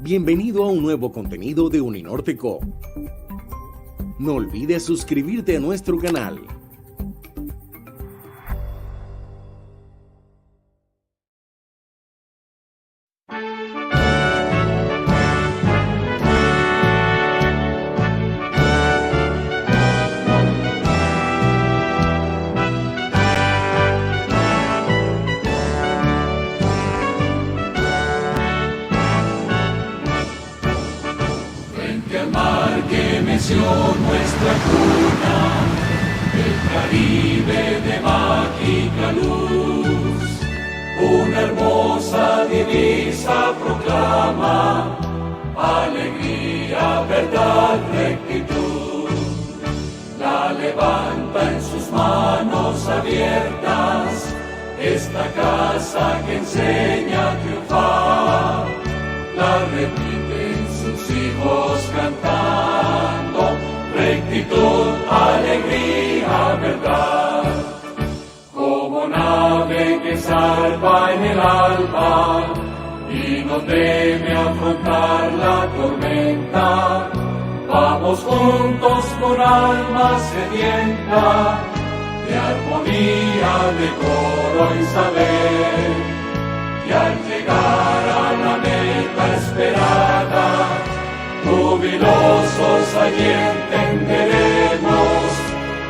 Bienvenido a un nuevo contenido de Uninorteco. No olvides suscribirte a nuestro canal. Nuestra cuna, el Caribe de mágica luz, una hermosa divisa proclama, alegría, verdad, rectitud, la levanta en sus manos abiertas, esta casa que enseña a triunfar, la repiten sus hijos cantando, rectitud, alegría, verdad. Como nave que salva en el alba y no teme afrontar la tormenta, vamos juntos con alma sedienta de armonía, decoro y saber, y al llegar a la meta esperada, jubilosos allí entenderemos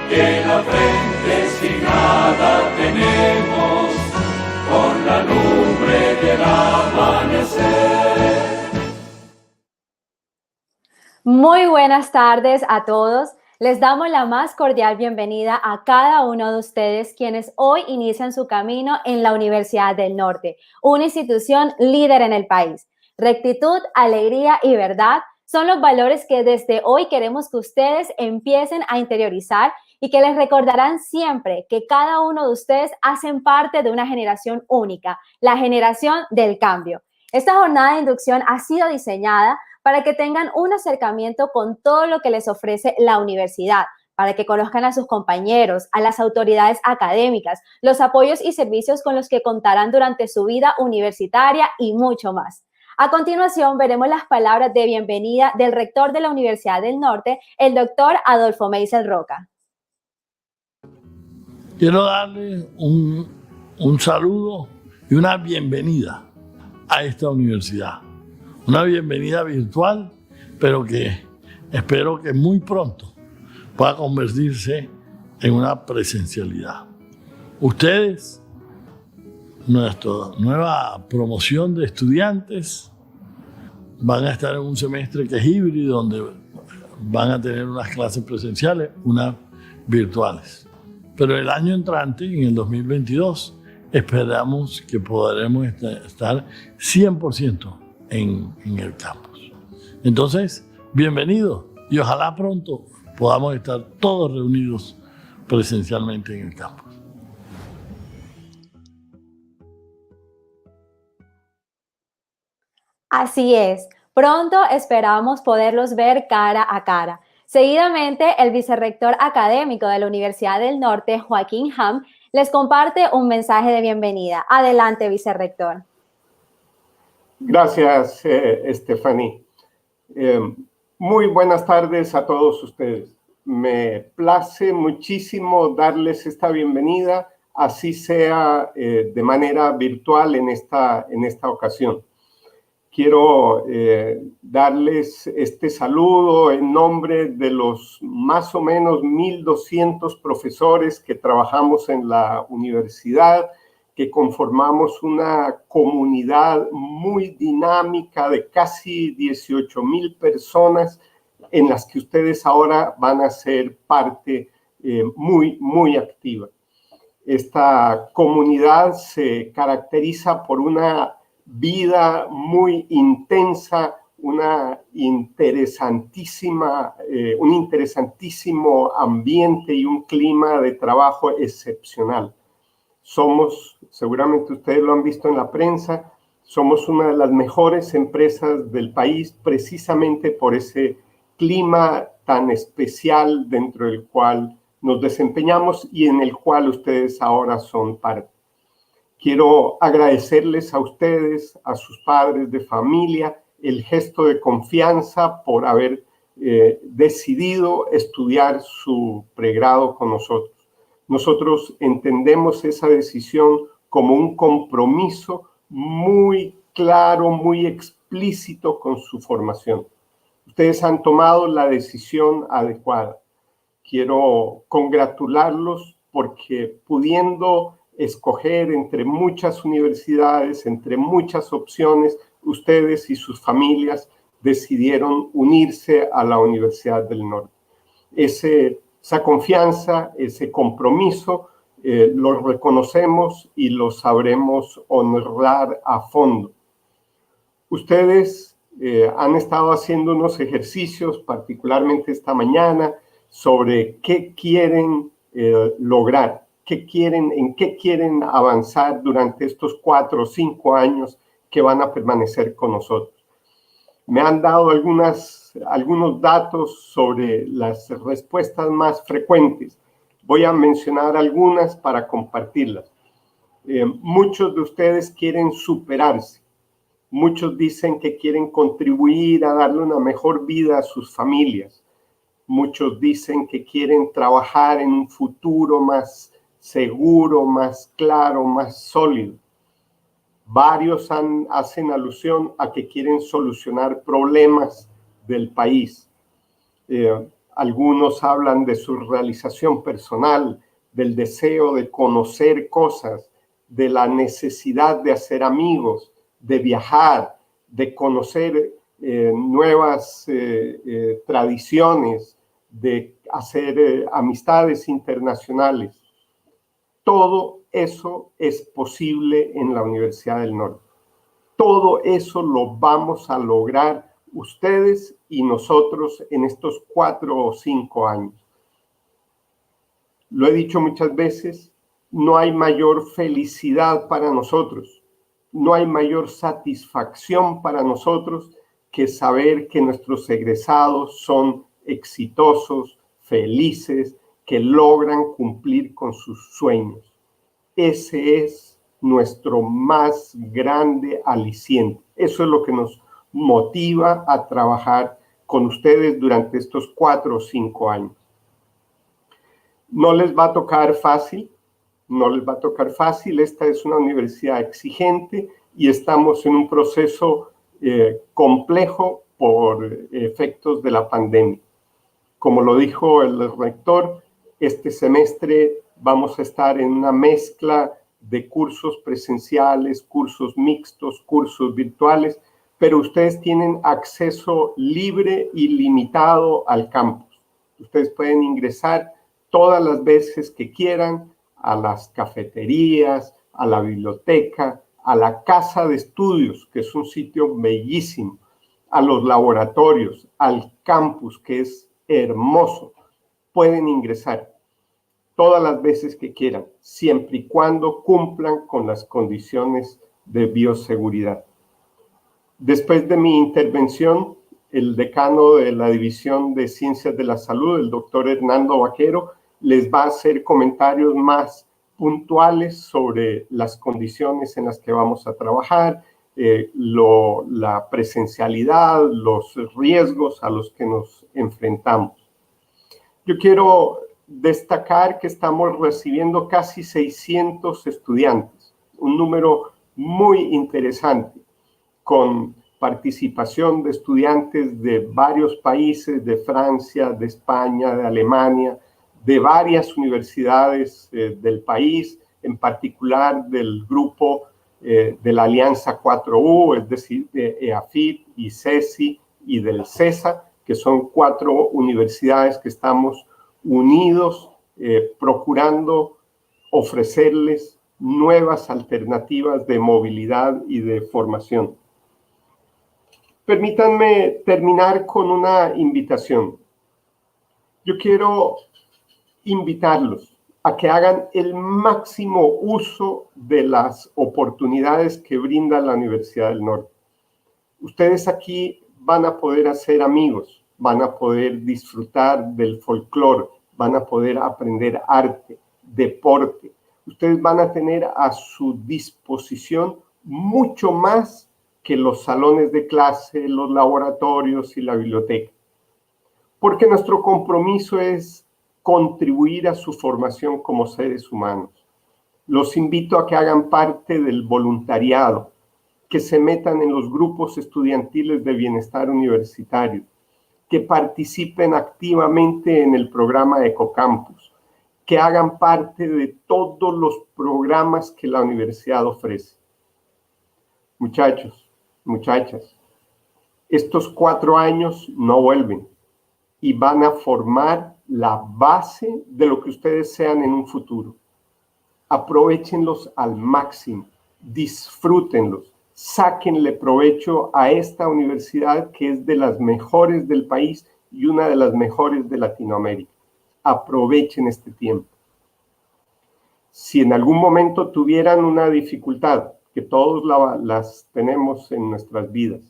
que la frente signada tenemos con la lumbre del amanecer. Muy buenas tardes a todos. Les damos la más cordial bienvenida a cada uno de ustedes quienes hoy inician su camino en la Universidad del Norte, una institución líder en el país. Rectitud, alegría y verdad son los valores que desde hoy queremos que ustedes empiecen a interiorizar y que les recordarán siempre que cada uno de ustedes hacen parte de una generación única, la generación del cambio. Esta jornada de inducción ha sido diseñada para que tengan un acercamiento con todo lo que les ofrece la universidad, para que conozcan a sus compañeros, a las autoridades académicas, los apoyos y servicios con los que contarán durante su vida universitaria y mucho más. A continuación, veremos las palabras de bienvenida del rector de la Universidad del Norte, el doctor Adolfo Meisel Roca. Quiero darle un saludo y una bienvenida a esta universidad. Una bienvenida virtual, pero que espero que muy pronto pueda convertirse en una presencialidad. Ustedes, nuestra nueva promoción de estudiantes, van a estar en un semestre que es híbrido, donde van a tener unas clases presenciales, unas virtuales. Pero el año entrante, en el 2022, esperamos que podremos estar 100% en el campus. Entonces, bienvenidos y ojalá pronto podamos estar todos reunidos presencialmente en el campus. Así es, pronto esperamos poderlos ver cara a cara. Seguidamente, el vicerrector académico de la Universidad del Norte, Joaquín Ham, les comparte un mensaje de bienvenida. Adelante, vicerrector. Gracias, Stephanie. Muy buenas tardes a todos ustedes. Me place muchísimo darles esta bienvenida, así sea de manera virtual en esta ocasión. Quiero darles este saludo en nombre de los más o menos 1,200 profesores que trabajamos en la universidad, que conformamos una comunidad muy dinámica de casi 18,000 personas en las que ustedes ahora van a ser parte muy activa. Esta comunidad se caracteriza por una vida muy intensa, un interesantísimo ambiente y un clima de trabajo excepcional. Somos, seguramente ustedes lo han visto en la prensa, somos una de las mejores empresas del país precisamente por ese clima tan especial dentro del cual nos desempeñamos y en el cual ustedes ahora son parte. Quiero agradecerles a ustedes, a sus padres de familia, el gesto de confianza por haber decidido estudiar su pregrado con nosotros. Nosotros entendemos esa decisión como un compromiso muy claro, muy explícito con su formación. Ustedes han tomado la decisión adecuada. Quiero congratularlos porque pudiendo escoger entre muchas universidades, entre muchas opciones, ustedes y sus familias decidieron unirse a la Universidad del Norte. Esa confianza, ese compromiso, lo reconocemos y lo sabremos honrar a fondo. Ustedes han estado haciendo unos ejercicios, particularmente esta mañana, sobre qué quieren lograr, en qué quieren avanzar durante estos 4 o 5 años que van a permanecer con nosotros. Me han dado algunos datos sobre las respuestas más frecuentes. Voy a mencionar algunas para compartirlas. Muchos de ustedes quieren superarse. Muchos dicen que quieren contribuir a darle una mejor vida a sus familias. Muchos dicen que quieren trabajar en un futuro más seguro, más claro, más sólido. Varios hacen alusión a que quieren solucionar problemas del país. Algunos hablan de su realización personal, del deseo de conocer cosas, de la necesidad de hacer amigos, de viajar, de conocer nuevas tradiciones, de hacer amistades internacionales. Todo eso es posible en la Universidad del Norte. Todo eso lo vamos a lograr ustedes y nosotros en estos 4 o 5 años. Lo he dicho muchas veces, no hay mayor felicidad para nosotros, no hay mayor satisfacción para nosotros que saber que nuestros egresados son exitosos, felices, que logran cumplir con sus sueños. Ese es nuestro más grande aliciente. Eso es lo que nos motiva a trabajar con ustedes durante estos 4 o 5 años. No les va a tocar fácil, no les va a tocar fácil. Esta es una universidad exigente y estamos en un proceso complejo por efectos de la pandemia. Como lo dijo el rector, este semestre vamos a estar en una mezcla de cursos presenciales, cursos mixtos, cursos virtuales, pero ustedes tienen acceso libre y limitado al campus. Ustedes pueden ingresar todas las veces que quieran a las cafeterías, a la biblioteca, a la casa de estudios, que es un sitio bellísimo, a los laboratorios, al campus, que es hermoso. Pueden ingresar todas las veces que quieran, siempre y cuando cumplan con las condiciones de bioseguridad. Después de mi intervención, el decano de la División de Ciencias de la Salud, el doctor Hernando Vaquero, les va a hacer comentarios más puntuales sobre las condiciones en las que vamos a trabajar, la presencialidad, los riesgos a los que nos enfrentamos. Yo quiero destacar que estamos recibiendo casi 600 estudiantes, un número muy interesante, con participación de estudiantes de varios países, de Francia, de España, de Alemania, de varias universidades del país, en particular del grupo de la Alianza 4U, es decir, de EAFIT y CESI y del CESA, que son 4 universidades que estamos unidos procurando ofrecerles nuevas alternativas de movilidad y de formación. Permítanme terminar con una invitación. Yo quiero invitarlos a que hagan el máximo uso de las oportunidades que brinda la Universidad del Norte. Ustedes aquí van a poder hacer amigos, van a poder disfrutar del folclore, van a poder aprender arte, deporte. Ustedes van a tener a su disposición mucho más que los salones de clase, los laboratorios y la biblioteca. Porque nuestro compromiso es contribuir a su formación como seres humanos. Los invito a que hagan parte del voluntariado, que se metan en los grupos estudiantiles de bienestar universitario, que participen activamente en el programa Ecocampus, que hagan parte de todos los programas que la universidad ofrece. Muchachos, muchachas, estos 4 años no vuelven y van a formar la base de lo que ustedes sean en un futuro. Aprovéchenlos al máximo, disfrútenlos, sáquenle provecho a esta universidad que es de las mejores del país y una de las mejores de Latinoamérica. Aprovechen este tiempo. Si en algún momento tuvieran una dificultad, que todos las tenemos en nuestras vidas,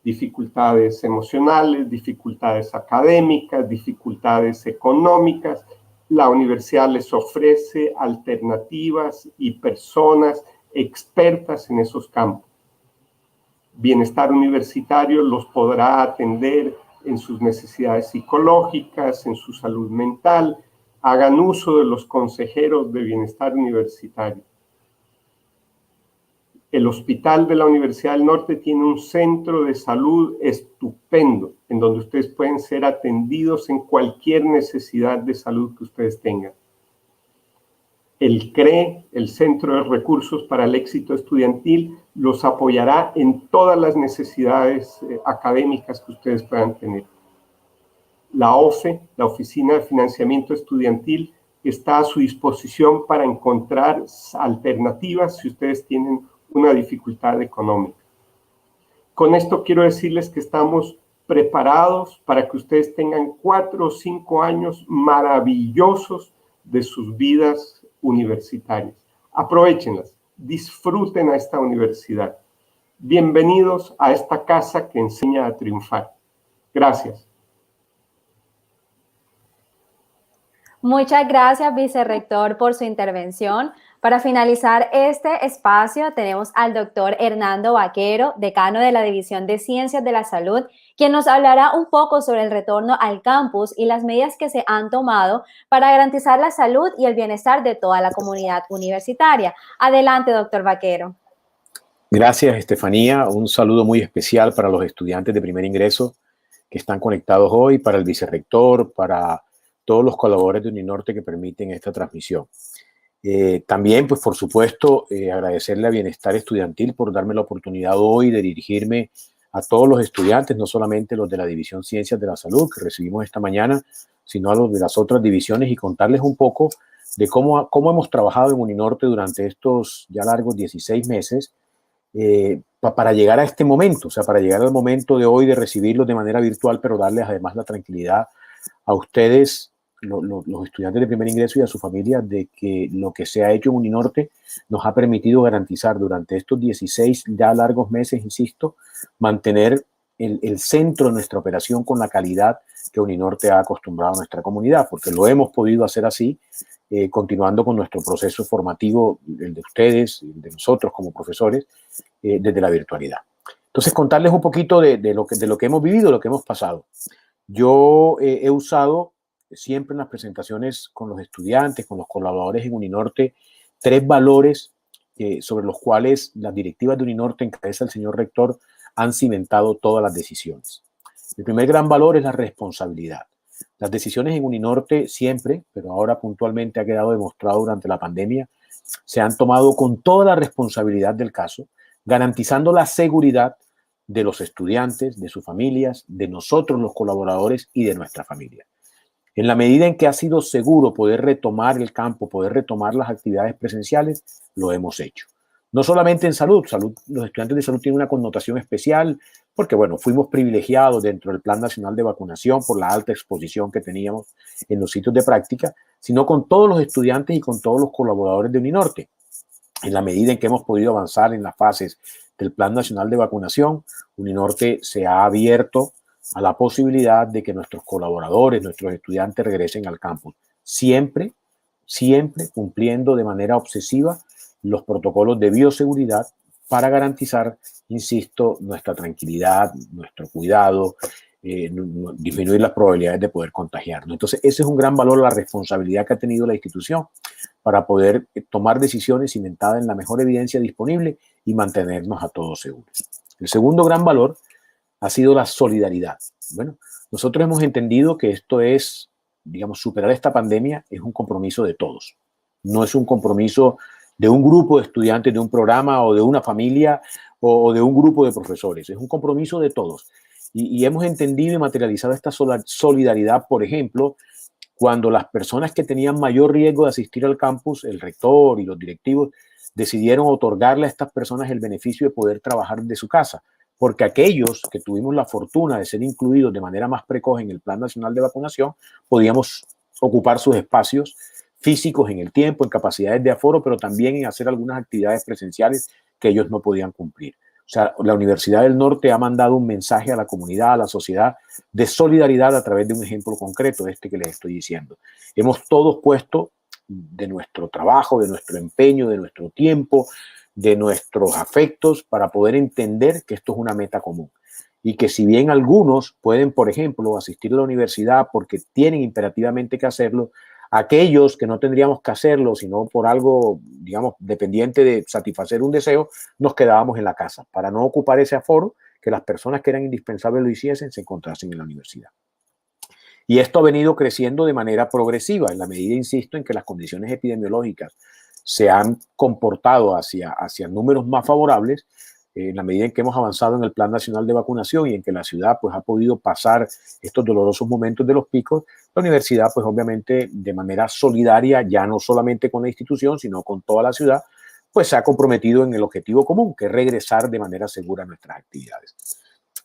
dificultades emocionales, dificultades académicas, dificultades económicas, la universidad les ofrece alternativas y personas expertas en esos campos. Bienestar Universitario los podrá atender en sus necesidades psicológicas, en su salud mental. Hagan uso de los consejeros de Bienestar Universitario. El Hospital de la Universidad del Norte tiene un centro de salud estupendo, en donde ustedes pueden ser atendidos en cualquier necesidad de salud que ustedes tengan. El CRE, el Centro de Recursos para el Éxito Estudiantil, los apoyará en todas las necesidades académicas que ustedes puedan tener. La OFE, la Oficina de Financiamiento Estudiantil, está a su disposición para encontrar alternativas si ustedes tienen una dificultad económica. Con esto quiero decirles que estamos preparados para que ustedes tengan 4 o 5 años maravillosos de sus vidas universitarias. Aprovéchenlas, disfruten a esta universidad. Bienvenidos a esta casa que enseña a triunfar. Gracias. Muchas gracias, vicerrector, por su intervención. Para finalizar este espacio, tenemos al doctor Hernando Vaquero, decano de la División de Ciencias de la Salud, quien nos hablará un poco sobre el retorno al campus y las medidas que se han tomado para garantizar la salud y el bienestar de toda la comunidad universitaria. Adelante, doctor Vaquero. Gracias, Estefanía. Un saludo muy especial para los estudiantes de primer ingreso que están conectados hoy, para el vicerrector, para todos los colaboradores de Uninorte que permiten esta transmisión. También, pues, por supuesto, agradecerle a Bienestar Estudiantil por darme la oportunidad hoy de dirigirme a todos los estudiantes, no solamente los de la División Ciencias de la Salud que recibimos esta mañana, sino a los de las otras divisiones y contarles un poco de cómo hemos trabajado en Uninorte durante estos ya largos 16 meses para llegar a este momento, o sea, para llegar al momento de hoy de recibirlos de manera virtual, pero darles además la tranquilidad a ustedes, los estudiantes de primer ingreso y a su familia, de que lo que se ha hecho en Uninorte nos ha permitido garantizar durante estos 16 ya largos meses, insisto, mantener el centro de nuestra operación con la calidad que Uninorte ha acostumbrado a nuestra comunidad, porque lo hemos podido hacer así, continuando con nuestro proceso formativo, el de ustedes, el de nosotros como profesores, desde la virtualidad. Entonces, contarles un poquito de lo que hemos vivido, lo que hemos pasado. Yo he usado siempre en las presentaciones con los estudiantes, con los colaboradores en Uninorte, 3 valores sobre los cuales las directivas de Uninorte, en cabeza del señor rector, han cimentado todas las decisiones. El primer gran valor es la responsabilidad. Las decisiones en Uninorte siempre, pero ahora puntualmente ha quedado demostrado durante la pandemia, se han tomado con toda la responsabilidad del caso, garantizando la seguridad de los estudiantes, de sus familias, de nosotros los colaboradores y de nuestra familia. En la medida en que ha sido seguro poder retomar el campo, poder retomar las actividades presenciales, lo hemos hecho. No solamente en salud, los estudiantes de salud tienen una connotación especial porque, bueno, fuimos privilegiados dentro del Plan Nacional de Vacunación por la alta exposición que teníamos en los sitios de práctica, sino con todos los estudiantes y con todos los colaboradores de Uninorte. En la medida en que hemos podido avanzar en las fases del Plan Nacional de Vacunación, Uninorte se ha abierto a la posibilidad de que nuestros colaboradores, nuestros estudiantes regresen al campus, siempre cumpliendo de manera obsesiva los protocolos de bioseguridad para garantizar, insisto, nuestra tranquilidad, nuestro cuidado, disminuir las probabilidades de poder contagiarnos. Entonces, ese es un gran valor, la responsabilidad que ha tenido la institución para poder tomar decisiones cimentadas en la mejor evidencia disponible y mantenernos a todos seguros. El segundo gran valor ha sido la solidaridad. Bueno, nosotros hemos entendido que esto es, digamos, superar esta pandemia es un compromiso de todos. No es un compromiso de un grupo de estudiantes de un programa o de una familia o de un grupo de profesores. Es un compromiso de todos. Y hemos entendido y materializado esta solidaridad, por ejemplo, cuando las personas que tenían mayor riesgo de asistir al campus, el rector y los directivos, decidieron otorgarle a estas personas el beneficio de poder trabajar de su casa, porque aquellos que tuvimos la fortuna de ser incluidos de manera más precoz en el Plan Nacional de Vacunación, podíamos ocupar sus espacios físicos en el tiempo, en capacidades de aforo, pero también en hacer algunas actividades presenciales que ellos no podían cumplir. O sea, la Universidad del Norte ha mandado un mensaje a la comunidad, a la sociedad, de solidaridad a través de un ejemplo concreto, que les estoy diciendo. Hemos todos puesto de nuestro trabajo, de nuestro empeño, de nuestro tiempo, de nuestros afectos para poder entender que esto es una meta común. Y que si bien algunos pueden, por ejemplo, asistir a la universidad porque tienen imperativamente que hacerlo, aquellos que no tendríamos que hacerlo, sino por algo, digamos, dependiente de satisfacer un deseo, nos quedábamos en la casa para no ocupar ese aforo, que las personas que eran indispensables lo hiciesen, se encontrasen en la universidad. Y esto ha venido creciendo de manera progresiva, en la medida, insisto, en que las condiciones epidemiológicas se han comportado hacia números más favorables, en la medida en que hemos avanzado en el Plan Nacional de Vacunación y en que la ciudad pues, ha podido pasar estos dolorosos momentos de los picos, la universidad, pues obviamente de manera solidaria, ya no solamente con la institución, sino con toda la ciudad, pues se ha comprometido en el objetivo común, que es regresar de manera segura a nuestras actividades.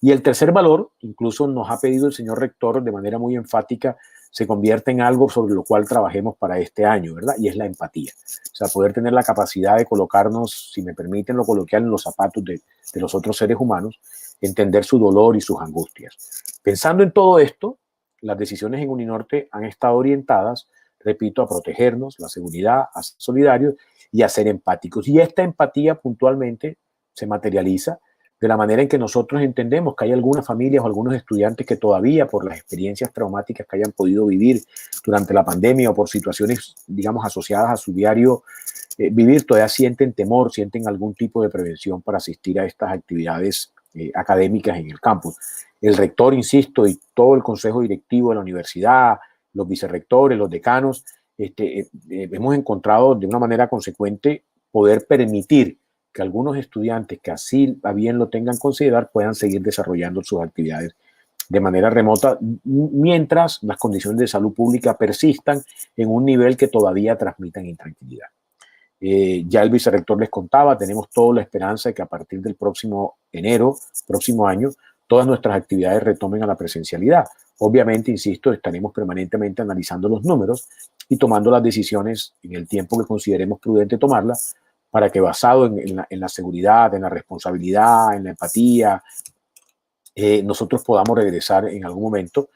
Y el tercer valor, incluso nos ha pedido el señor rector de manera muy enfática, se convierte en algo sobre lo cual trabajemos para este año, ¿verdad? Y es la empatía. O sea, poder tener la capacidad de colocarnos, si me permiten lo coloquial, en los zapatos de los otros seres humanos, entender su dolor y sus angustias. Pensando en todo esto, las decisiones en Uninorte han estado orientadas, repito, a protegernos, la seguridad, a ser solidarios y a ser empáticos. Y esta empatía puntualmente se materializa de la manera en que nosotros entendemos que hay algunas familias o algunos estudiantes que todavía por las experiencias traumáticas que hayan podido vivir durante la pandemia o por situaciones, digamos, asociadas a su diario vivir, todavía sienten temor, sienten algún tipo de prevención para asistir a estas actividades académicas en el campus. El rector, insisto, y todo el consejo directivo de la universidad, los vicerrectores, los decanos, hemos encontrado de una manera consecuente poder permitir que algunos estudiantes que así a bien lo tengan considerar puedan seguir desarrollando sus actividades de manera remota mientras las condiciones de salud pública persistan en un nivel que todavía transmitan intranquilidad. Ya el vicerrector les contaba, tenemos toda la esperanza de que a partir del próximo enero, próximo año, todas nuestras actividades retomen a la presencialidad. Obviamente, insisto, estaremos permanentemente analizando los números y tomando las decisiones en el tiempo que consideremos prudente tomarlas, para que basado en la seguridad, en la responsabilidad, en la empatía, nosotros podamos regresar en algún momento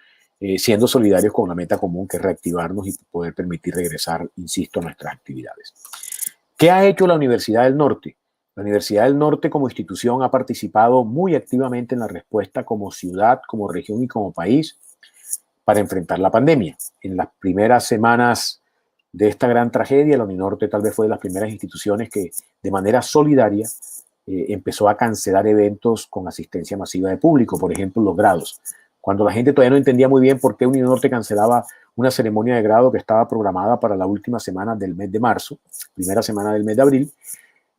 siendo solidarios con la meta común que es reactivarnos y poder permitir regresar, insisto, a nuestras actividades. ¿Qué ha hecho la Universidad del Norte? La Universidad del Norte como institución ha participado muy activamente en la respuesta como ciudad, como región y como país para enfrentar la pandemia. En las primeras semanas de esta gran tragedia, la Uninorte tal vez fue de las primeras instituciones que de manera solidaria empezó a cancelar eventos con asistencia masiva de público, por ejemplo, los grados. Cuando la gente todavía no entendía muy bien por qué Uninorte cancelaba una ceremonia de grado que estaba programada para la última semana del mes de marzo, primera semana del mes de abril,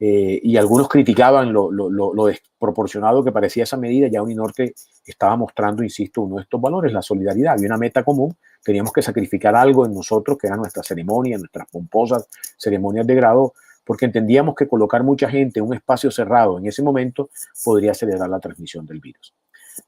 y algunos criticaban lo desproporcionado que parecía esa medida, ya Uninorte estaba mostrando, insisto, uno de estos valores, la solidaridad. Había una meta común, teníamos que sacrificar algo en nosotros, que era nuestra ceremonia, nuestras pomposas ceremonias de grado, porque entendíamos que colocar mucha gente en un espacio cerrado en ese momento podría acelerar la transmisión del virus.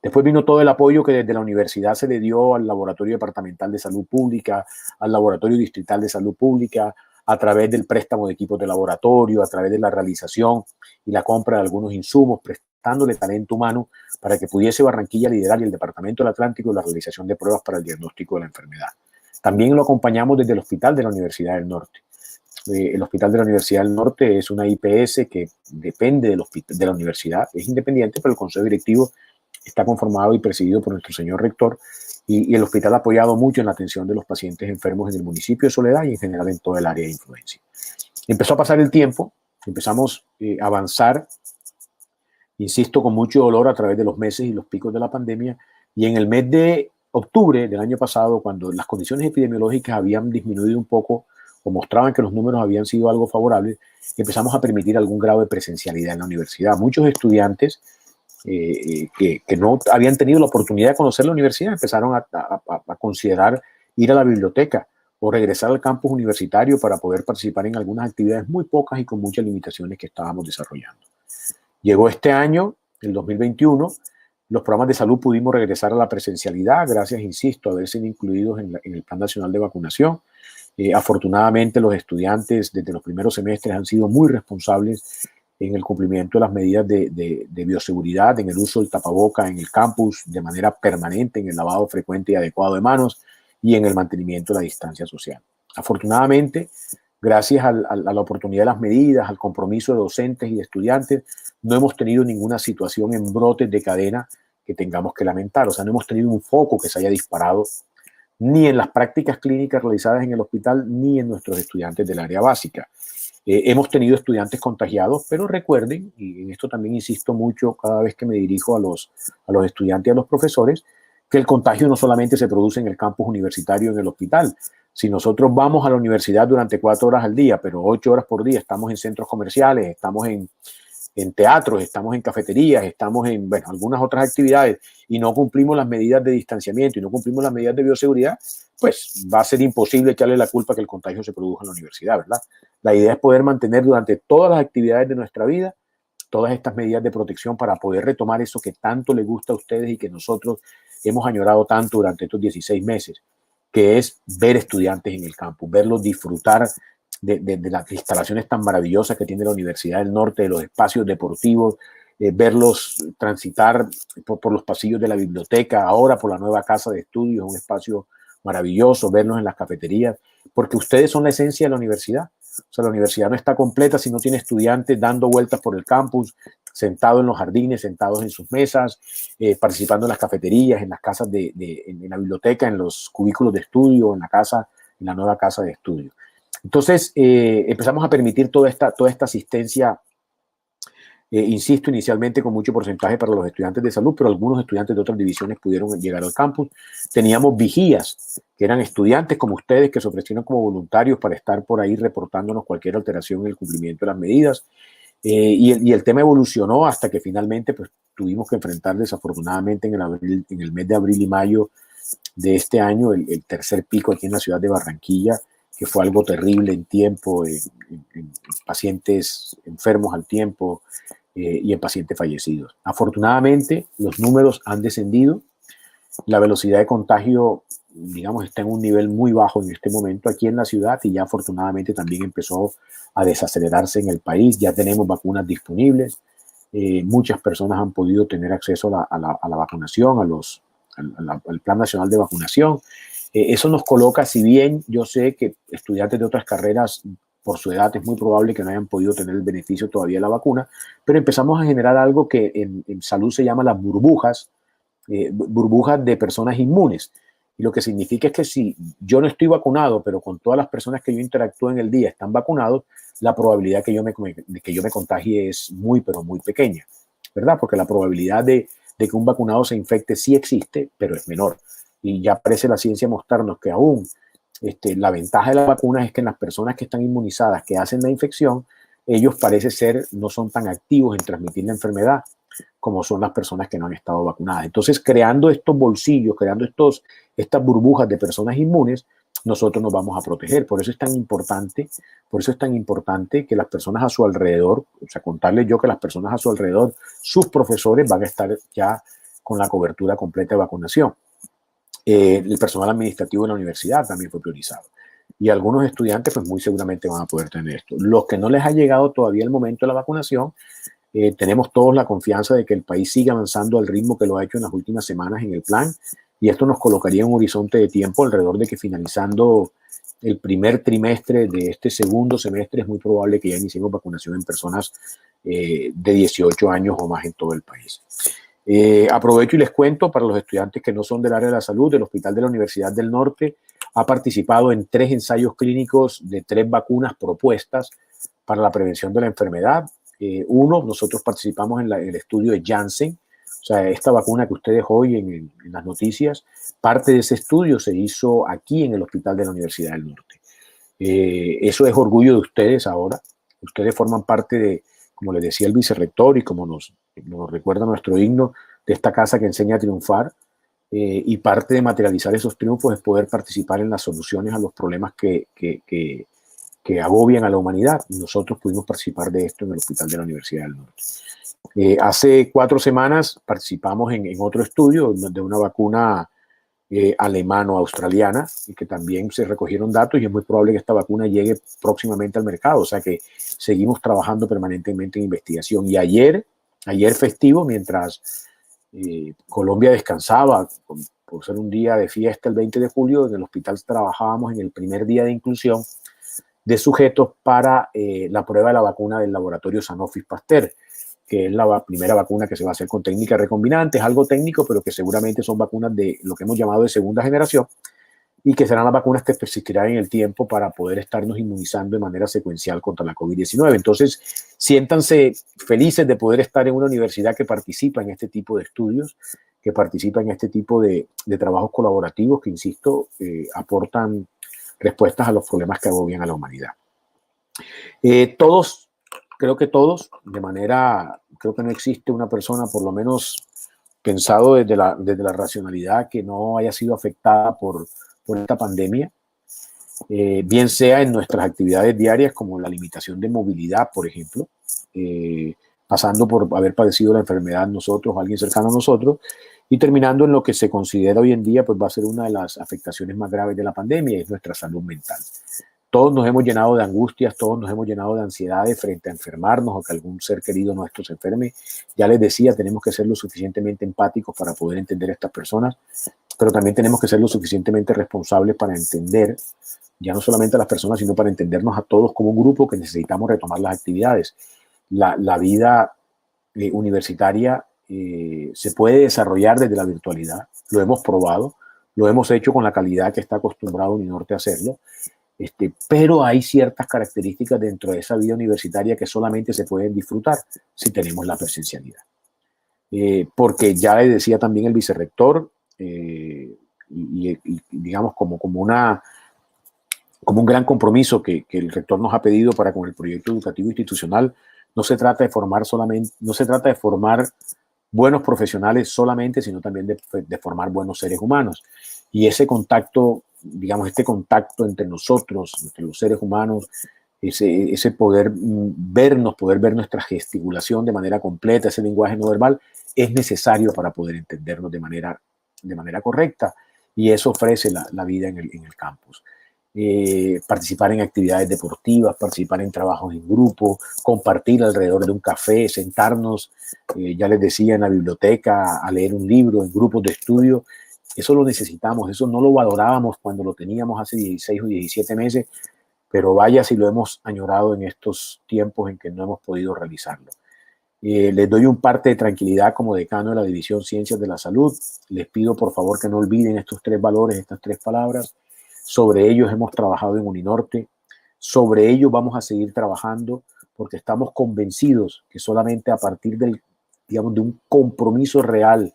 Después vino todo el apoyo que desde la universidad se le dio al Laboratorio Departamental de Salud Pública, al Laboratorio Distrital de Salud Pública, a través del préstamo de equipos de laboratorio, a través de la realización y la compra de algunos insumos, prestándole talento humano para que pudiese Barranquilla liderar y el Departamento del Atlántico la realización de pruebas para el diagnóstico de la enfermedad. También lo acompañamos desde el Hospital de la Universidad del Norte. El Hospital de la Universidad del Norte es una IPS que depende de la universidad, es independiente, pero el consejo directivo está conformado y presidido por nuestro señor rector, y el hospital ha apoyado mucho en la atención de los pacientes enfermos en el municipio de Soledad y en general en todo el área de influencia. Empezó a pasar el tiempo, empezamos a avanzar, insisto, con mucho dolor a través de los meses y los picos de la pandemia, y en el mes de octubre del año pasado, cuando las condiciones epidemiológicas habían disminuido un poco o mostraban que los números habían sido algo favorables, empezamos a permitir algún grado de presencialidad en la universidad. Muchos estudiantes que no habían tenido la oportunidad de conocer la universidad empezaron a considerar ir a la biblioteca o regresar al campus universitario para poder participar en algunas actividades muy pocas y con muchas limitaciones que estábamos desarrollando. Llegó este año, el 2021, los programas de salud pudimos regresar a la presencialidad, gracias, insisto, a haber sido incluidos en el Plan Nacional de Vacunación. Afortunadamente, los estudiantes desde los primeros semestres han sido muy responsables en el cumplimiento de las medidas de bioseguridad, en el uso del tapaboca en el campus de manera permanente, en el lavado frecuente y adecuado de manos y en el mantenimiento de la distancia social. Afortunadamente, gracias a la oportunidad de las medidas, al compromiso de docentes y de estudiantes, no hemos tenido ninguna situación en brotes de cadena que tengamos que lamentar. O sea, no hemos tenido un foco que se haya disparado ni en las prácticas clínicas realizadas en el hospital, ni en nuestros estudiantes del área básica. Hemos tenido estudiantes contagiados, pero recuerden, y en esto también insisto mucho cada vez que me dirijo a los estudiantes y a los profesores, que el contagio no solamente se produce en el campus universitario, en el hospital. Si nosotros vamos a la universidad durante 4 horas al día, pero 8 horas por día estamos en centros comerciales, estamos en teatros, estamos en cafeterías, estamos en algunas otras actividades y no cumplimos las medidas de distanciamiento y no cumplimos las medidas de bioseguridad, pues va a ser imposible echarle la culpa que el contagio se produjo en la universidad, ¿verdad? La idea es poder mantener durante todas las actividades de nuestra vida todas estas medidas de protección para poder retomar eso que tanto les gusta a ustedes y que nosotros hemos añorado tanto durante estos 16 meses, que es ver estudiantes en el campus, verlos disfrutar de las instalaciones tan maravillosas que tiene la Universidad del Norte, de los espacios deportivos, verlos transitar por los pasillos de la biblioteca, ahora por la nueva casa de estudios, un espacio maravilloso, verlos en las cafeterías, porque ustedes son la esencia de la universidad. O sea, la universidad no está completa si no tiene estudiantes dando vueltas por el campus, sentados en los jardines, sentados en sus mesas, participando en las cafeterías, en las casas en la biblioteca, en los cubículos de estudio, en la nueva casa de estudio. Entonces, empezamos a permitir toda esta asistencia, insisto, inicialmente con mucho porcentaje para los estudiantes de salud, pero algunos estudiantes de otras divisiones pudieron llegar al campus. Teníamos vigías, que eran estudiantes como ustedes, que se ofrecieron como voluntarios para estar por ahí reportándonos cualquier alteración en el cumplimiento de las medidas. Y el tema evolucionó hasta que finalmente pues, tuvimos que enfrentar desafortunadamente en el mes de abril y mayo de este año el tercer pico aquí en la ciudad de Barranquilla, que fue algo terrible en tiempo, en pacientes enfermos al tiempo y en pacientes fallecidos. Afortunadamente, los números han descendido. La velocidad de contagio, digamos, está en un nivel muy bajo en este momento aquí en la ciudad y ya afortunadamente también empezó a desacelerarse en el país. Ya tenemos vacunas disponibles. Muchas personas han podido tener acceso a la vacunación, al Plan Nacional de Vacunación. Eso nos coloca, si bien yo sé que estudiantes de otras carreras, por su edad, es muy probable que no hayan podido tener el beneficio todavía de la vacuna, pero empezamos a generar algo que en salud se llama las burbujas de personas inmunes. Y lo que significa es que si yo no estoy vacunado, pero con todas las personas que yo interactúo en el día están vacunados, la probabilidad de que yo me contagie es muy, pero muy pequeña, ¿verdad? Porque la probabilidad de que un vacunado se infecte sí existe, pero es menor. Y ya parece la ciencia mostrarnos que aún la ventaja de las vacunas es que en las personas que están inmunizadas, que hacen la infección, ellos parece ser no son tan activos en transmitir la enfermedad como son las personas que no han estado vacunadas. Entonces, creando estos bolsillos, creando estas burbujas de personas inmunes, nosotros nos vamos a proteger. Por eso es tan importante que las personas a su alrededor, o sea, contarles yo que las personas a su alrededor, sus profesores van a estar ya con la cobertura completa de vacunación. El personal administrativo de la universidad también fue priorizado. Y algunos estudiantes, pues muy seguramente van a poder tener esto. Los que no les ha llegado todavía el momento de la vacunación, tenemos todos la confianza de que el país siga avanzando al ritmo que lo ha hecho en las últimas semanas en el plan. Y esto nos colocaría un horizonte de tiempo alrededor de que finalizando el primer trimestre de este segundo semestre es muy probable que ya iniciemos vacunación en personas de 18 años o más en todo el país. Aprovecho y les cuento para los estudiantes que no son del área de la salud, el Hospital de la Universidad del Norte ha participado en 3 ensayos clínicos de 3 vacunas propuestas para la prevención de la enfermedad. Nosotros participamos en el estudio de Janssen, o sea, esta vacuna que ustedes oyen en las noticias, parte de ese estudio se hizo aquí en el Hospital de la Universidad del Norte. Eso es orgullo de ustedes ahora. Ustedes forman parte de, como les decía el vicerrector y como nos recuerda nuestro himno, de esta casa que enseña a triunfar. Y parte de materializar esos triunfos es poder participar en las soluciones a los problemas que agobian a la humanidad. Nosotros pudimos participar de esto en el Hospital de la Universidad del Norte. Hace 4 semanas participamos en otro estudio de una vacuna alemano-australiana y que también se recogieron datos y es muy probable que esta vacuna llegue próximamente al mercado. O sea que seguimos trabajando permanentemente en investigación. Y ayer festivo, mientras Colombia descansaba por ser un día de fiesta el 20 de julio, en el hospital trabajábamos en el primer día de inclusión de sujetos para la prueba de la vacuna del laboratorio Sanofi Pasteur, que es la primera vacuna que se va a hacer con técnica recombinante. Es algo técnico, pero que seguramente son vacunas de lo que hemos llamado de segunda generación y que serán las vacunas que persistirán en el tiempo para poder estarnos inmunizando de manera secuencial contra la COVID-19. Entonces, siéntanse felices de poder estar en una universidad que participa en este tipo de estudios, que participa en este tipo de trabajos colaborativos que, insisto, aportan respuestas a los problemas que agobian a la humanidad. Creo que todos, creo que no existe una persona, por lo menos pensado desde la racionalidad, que no haya sido afectada por esta pandemia, bien sea en nuestras actividades diarias como la limitación de movilidad, por ejemplo, pasando por haber padecido la enfermedad nosotros o alguien cercano a nosotros, y terminando en lo que se considera hoy en día pues va a ser una de las afectaciones más graves de la pandemia, es nuestra salud mental. Todos nos hemos llenado de angustias, todos nos hemos llenado de ansiedades frente a enfermarnos o que algún ser querido nuestro se enferme. Ya les decía, tenemos que ser lo suficientemente empáticos para poder entender a estas personas, pero también tenemos que ser lo suficientemente responsables para entender, ya no solamente a las personas, sino para entendernos a todos como un grupo que necesitamos retomar las actividades. La vida universitaria se puede desarrollar desde la virtualidad, lo hemos probado, lo hemos hecho con la calidad que está acostumbrado Uninorte a hacerlo. Pero hay ciertas características dentro de esa vida universitaria que solamente se pueden disfrutar si tenemos la presencialidad. Porque ya le decía también el vicerrector, y digamos como un gran compromiso que el rector nos ha pedido para con el proyecto educativo institucional, no se trata de formar buenos profesionales solamente, sino también de formar buenos seres humanos. Y ese contacto, digamos, este contacto entre nosotros, entre los seres humanos, ese poder ver nuestra gesticulación de manera completa, ese lenguaje no verbal, es necesario para poder entendernos de manera correcta. Y eso ofrece la vida en el campus. Participar en actividades deportivas, participar en trabajos en grupo, compartir alrededor de un café, sentarnos, ya les decía, en la biblioteca, a leer un libro, en grupos de estudio. Eso lo necesitamos, eso no lo valorábamos cuando lo teníamos hace 16 o 17 meses, pero vaya si lo hemos añorado en estos tiempos en que no hemos podido realizarlo. Les doy un parte de tranquilidad como decano de la División Ciencias de la Salud. Les pido por favor que no olviden estos 3 valores, estas 3 palabras. Sobre ellos hemos trabajado en Uninorte, sobre ellos vamos a seguir trabajando porque estamos convencidos que solamente a partir de un compromiso real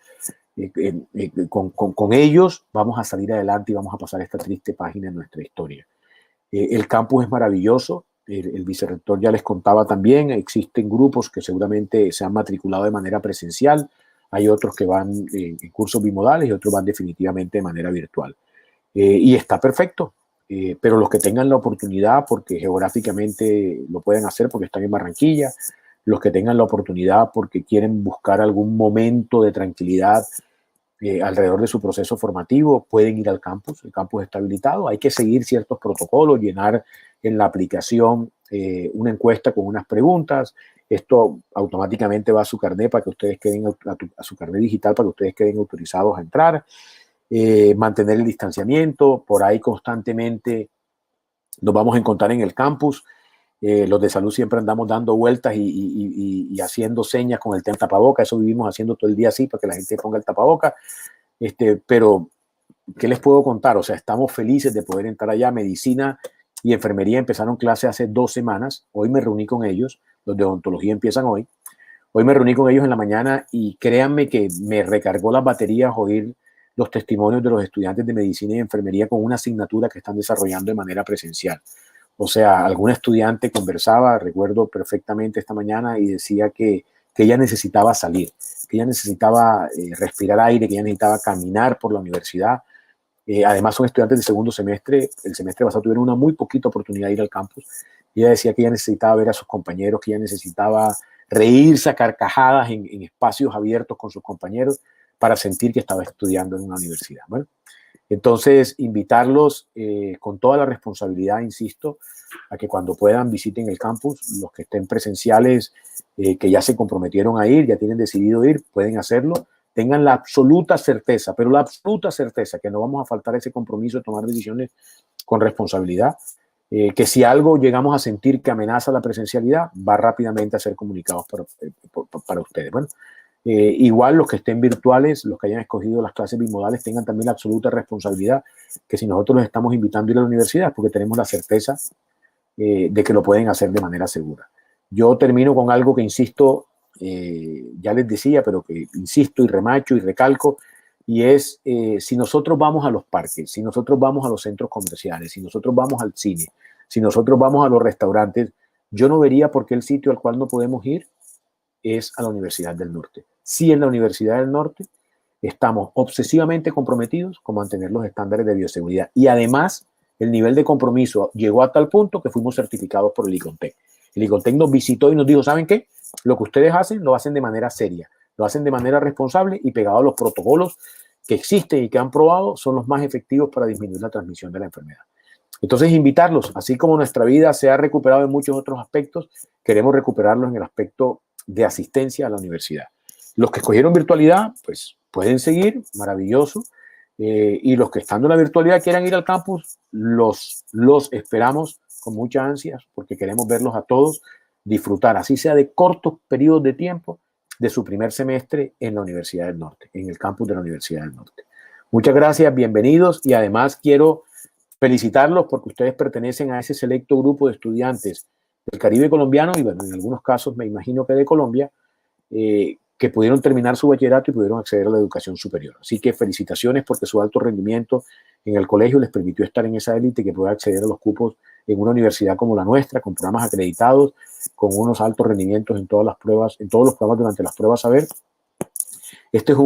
con ellos vamos a salir adelante y vamos a pasar esta triste página en nuestra historia. El campus es maravilloso, el vicerrector ya les contaba también, existen grupos que seguramente se han matriculado de manera presencial, hay otros que van en cursos bimodales y otros van definitivamente de manera virtual. Y está perfecto, pero los que tengan la oportunidad, porque geográficamente lo pueden hacer porque están en Barranquilla, los que tengan la oportunidad porque quieren buscar algún momento de tranquilidad alrededor de su proceso formativo, pueden ir al campus. El campus está habilitado, hay que seguir ciertos protocolos, llenar en la aplicación una encuesta con unas preguntas. Esto automáticamente va a su carnet para que ustedes queden a su carnet digital para que ustedes queden autorizados a entrar. Mantener el distanciamiento, por ahí constantemente Nos vamos a encontrar en el campus. Los de salud siempre andamos dando vueltas y haciendo señas con el tema tapaboca. Eso vivimos haciendo todo el día así para que la gente ponga el tapaboca. Pero, ¿qué les puedo contar? O sea, estamos felices de poder entrar allá. Medicina y enfermería empezaron clase hace 2 semanas. Hoy me reuní con ellos. Los de odontología empiezan hoy. Hoy me reuní con ellos en la mañana y créanme que me recargó las baterías oír los testimonios de los estudiantes de medicina y enfermería con una asignatura que están desarrollando de manera presencial. O sea, algún estudiante conversaba, recuerdo perfectamente esta mañana, y decía que ella necesitaba salir, que ella necesitaba respirar aire, que ella necesitaba caminar por la universidad. Además son estudiantes de segundo semestre. El semestre pasado tuvieron una muy poquita oportunidad de ir al campus. Y ella decía que ella necesitaba ver a sus compañeros, que ella necesitaba reírse a carcajadas en espacios abiertos con sus compañeros para sentir que estaba estudiando en una universidad. Bueno, entonces invitarlos con toda la responsabilidad, insisto, a que cuando puedan visiten el campus. Los que estén presenciales, que ya se comprometieron a ir, ya tienen decidido ir, pueden hacerlo. Tengan la absoluta certeza, pero la absoluta certeza que no vamos a faltar ese compromiso de tomar decisiones con responsabilidad. Que si algo llegamos a sentir que amenaza la presencialidad, va rápidamente a ser comunicados para ustedes. Bueno, igual los que estén virtuales, los que hayan escogido las clases bimodales, tengan también la absoluta responsabilidad que si nosotros los estamos invitando a ir a la universidad, porque tenemos la certeza de que lo pueden hacer de manera segura. Yo termino con algo que insisto, ya les decía, pero que insisto y remacho y recalco, y es, si nosotros vamos a los parques, si nosotros vamos a los centros comerciales, si nosotros vamos al cine, si nosotros vamos a los restaurantes, yo no vería por qué el sitio al cual no podemos ir es a la Universidad del Norte. Sí, en la Universidad del Norte estamos obsesivamente comprometidos con mantener los estándares de bioseguridad, y además el nivel de compromiso llegó a tal punto que fuimos certificados por el ICONTEC. El ICONTEC nos visitó y nos dijo, ¿saben qué? Lo que ustedes hacen, lo hacen de manera seria, lo hacen de manera responsable y pegado a los protocolos que existen y que han probado son los más efectivos para disminuir la transmisión de la enfermedad. Entonces, invitarlos, así como nuestra vida se ha recuperado en muchos otros aspectos, queremos recuperarlos en el aspecto de asistencia a la universidad. Los que escogieron virtualidad, pues pueden seguir, maravilloso, y los que estando en la virtualidad quieran ir al campus, los esperamos con mucha ansia, porque queremos verlos a todos disfrutar, así sea de cortos periodos de tiempo, de su primer semestre en la Universidad del Norte, en el campus de la Universidad del Norte. Muchas gracias, bienvenidos, y además quiero felicitarlos porque ustedes pertenecen a ese selecto grupo de estudiantes del Caribe colombiano y, bueno, en algunos casos me imagino que de Colombia, que pudieron terminar su bachillerato y pudieron acceder a la educación superior. Así que felicitaciones porque su alto rendimiento en el colegio les permitió estar en esa élite que pueda acceder a los cupos en una universidad como la nuestra, con programas acreditados, con unos altos rendimientos en todas las pruebas, en todos los programas durante las pruebas saber. Este es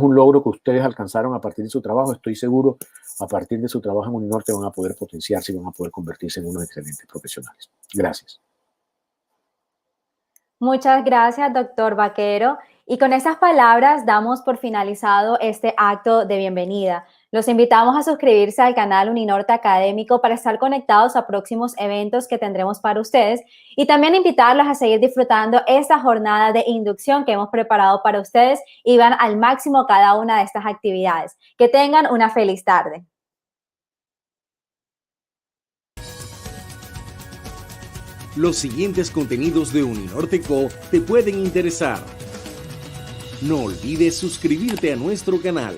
un logro que ustedes alcanzaron a partir de su trabajo. Estoy seguro, a partir de su trabajo en Uninorte van a poder potenciarse y van a poder convertirse en unos excelentes profesionales. Gracias. Muchas gracias, doctor Vaquero. Y con estas palabras damos por finalizado este acto de bienvenida. Los invitamos a suscribirse al canal Uninorte Académico para estar conectados a próximos eventos que tendremos para ustedes y también invitarlos a seguir disfrutando esta jornada de inducción que hemos preparado para ustedes y van al máximo cada una de estas actividades. Que tengan una feliz tarde. Los siguientes contenidos de Uninorte.co te pueden interesar. No olvides suscribirte a nuestro canal.